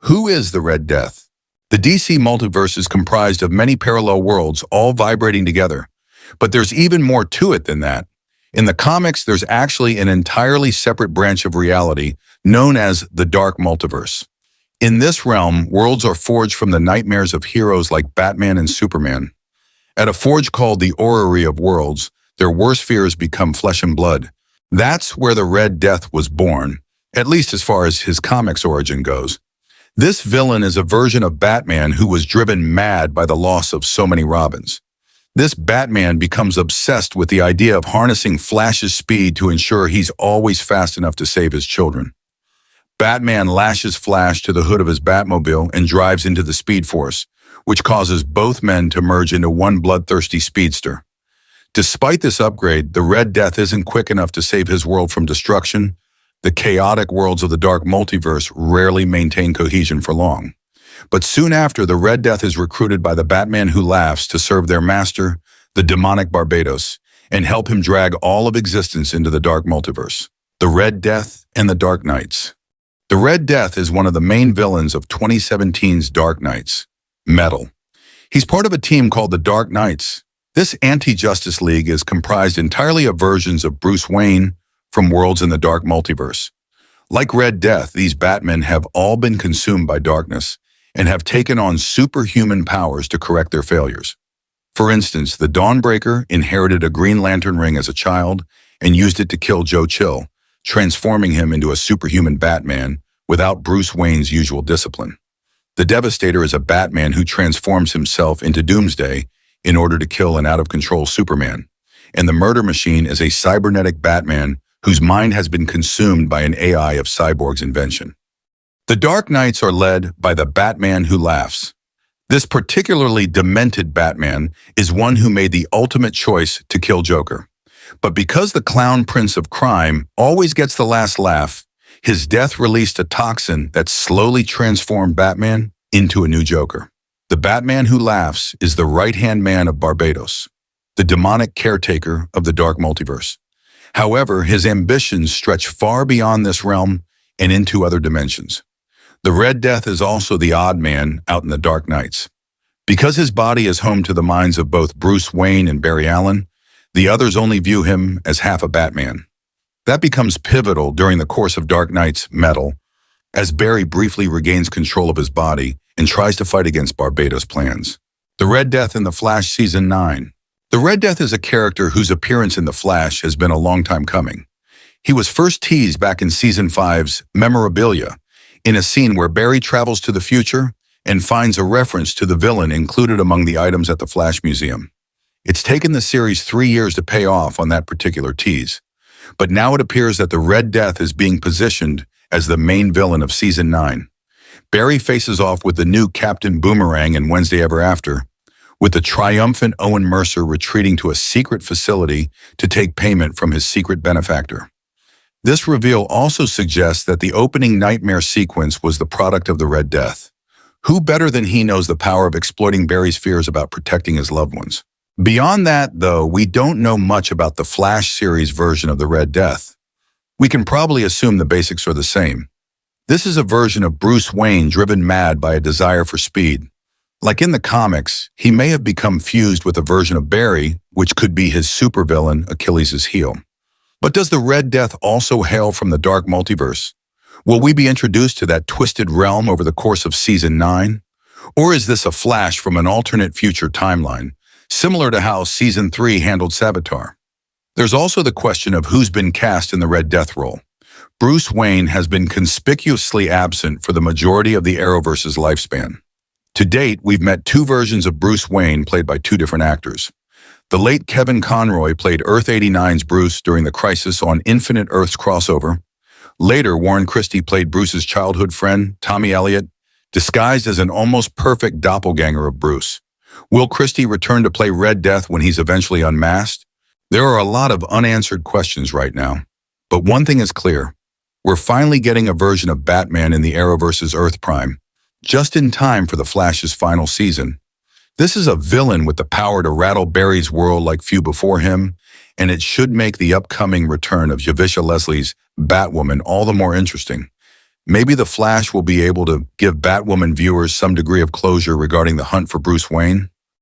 Who is the Red Death? The DC multiverse is comprised of many parallel worlds all vibrating together. But there's even more to it than that. In the comics, there's actually an entirely separate branch of reality known as the Dark Multiverse. In this realm, worlds are forged from the nightmares of heroes like Batman and Superman. At a forge called the Orrery of Worlds, their worst fears become flesh and blood. That's where the Red Death was born, at least as far as his comics origin goes. This villain is a version of Batman who was driven mad by the loss of so many Robins. This Batman becomes obsessed with the idea of harnessing Flash's speed to ensure he's always fast enough to save his children. Batman lashes Flash to the hood of his Batmobile and drives into the Speed Force, which causes both men to merge into one bloodthirsty speedster. Despite this upgrade, the Red Death isn't quick enough to save his world from destruction. The chaotic worlds of the Dark Multiverse rarely maintain cohesion for long. But soon after, the Red Death is recruited by the Batman Who Laughs to serve their master, the demonic Barbados, and help him drag all of existence into the Dark Multiverse. The Red Death and the Dark Knights. The Red Death is one of the main villains of 2017's Dark Knights, Metal. He's part of a team called the Dark Knights. This anti-Justice League is comprised entirely of versions of Bruce Wayne from worlds in the Dark Multiverse. Like Red Death, these Batmen have all been consumed by darkness and have taken on superhuman powers to correct their failures. For instance, the Dawnbreaker inherited a Green Lantern ring as a child and used it to kill Joe Chill, transforming him into a superhuman Batman without Bruce Wayne's usual discipline. The Devastator is a Batman who transforms himself into Doomsday in order to kill an out-of-control Superman. And the Murder Machine is a cybernetic Batman whose mind has been consumed by an AI of Cyborg's invention. The Dark Knights are led by the Batman Who Laughs. This particularly demented Batman is one who made the ultimate choice to kill Joker. But because the Clown Prince of Crime always gets the last laugh, his death released a toxin that slowly transformed Batman into a new Joker. The Batman Who Laughs is the right-hand man of Barbados, the demonic caretaker of the Dark Multiverse. However, his ambitions stretch far beyond this realm and into other dimensions. The Red Death is also the odd man out in the Dark Knights. Because his body is home to the minds of both Bruce Wayne and Barry Allen, the others only view him as half a Batman. That becomes pivotal during the course of Dark Knight's Metal, as Barry briefly regains control of his body and tries to fight against Barbados' plans. The Red Death in The Flash Season 9. The Red Death is a character whose appearance in The Flash has been a long time coming. He was first teased back in Season 5's Memorabilia, in a scene where Barry travels to the future and finds a reference to the villain included among the items at the Flash Museum. It's taken the series 3 years to pay off on that particular tease, but now it appears that the Red Death is being positioned as the main villain of Season 9. Barry faces off with the new Captain Boomerang in Wednesday Ever After, with the triumphant Owen Mercer retreating to a secret facility to take payment from his secret benefactor. This reveal also suggests that the opening nightmare sequence was the product of the Red Death. Who better than he knows the power of exploiting Barry's fears about protecting his loved ones? Beyond that, though, we don't know much about the Flash series version of the Red Death. We can probably assume the basics are the same. This is a version of Bruce Wayne driven mad by a desire for speed. Like in the comics, he may have become fused with a version of Barry, which could be his supervillain, Achilles' heel. But does the Red Death also hail from the Dark Multiverse? Will we be introduced to that twisted realm over the course of Season 9? Or is this a flash from an alternate future timeline, similar to how Season 3 handled Savitar? There's also the question of who's been cast in the Red Death role. Bruce Wayne has been conspicuously absent for the majority of the Arrowverse's lifespan. To date, we've met 2 versions of Bruce Wayne played by 2 different actors. The late Kevin Conroy played Earth 89's Bruce during the Crisis on Infinite Earths crossover. Later, Warren Christie played Bruce's childhood friend, Tommy Elliott, disguised as an almost perfect doppelganger of Bruce. Will Christie return to play Red Death when he's eventually unmasked? There are a lot of unanswered questions right now. But one thing is clear. We're finally getting a version of Batman in the Arrowverse's Earth Prime, just in time for the Flash's final season. This is a villain with the power to rattle Barry's world like few before him, and it should make the upcoming return of Javicia Leslie's Batwoman all the more interesting. Maybe The Flash will be able to give Batwoman viewers some degree of closure regarding the hunt for Bruce Wayne?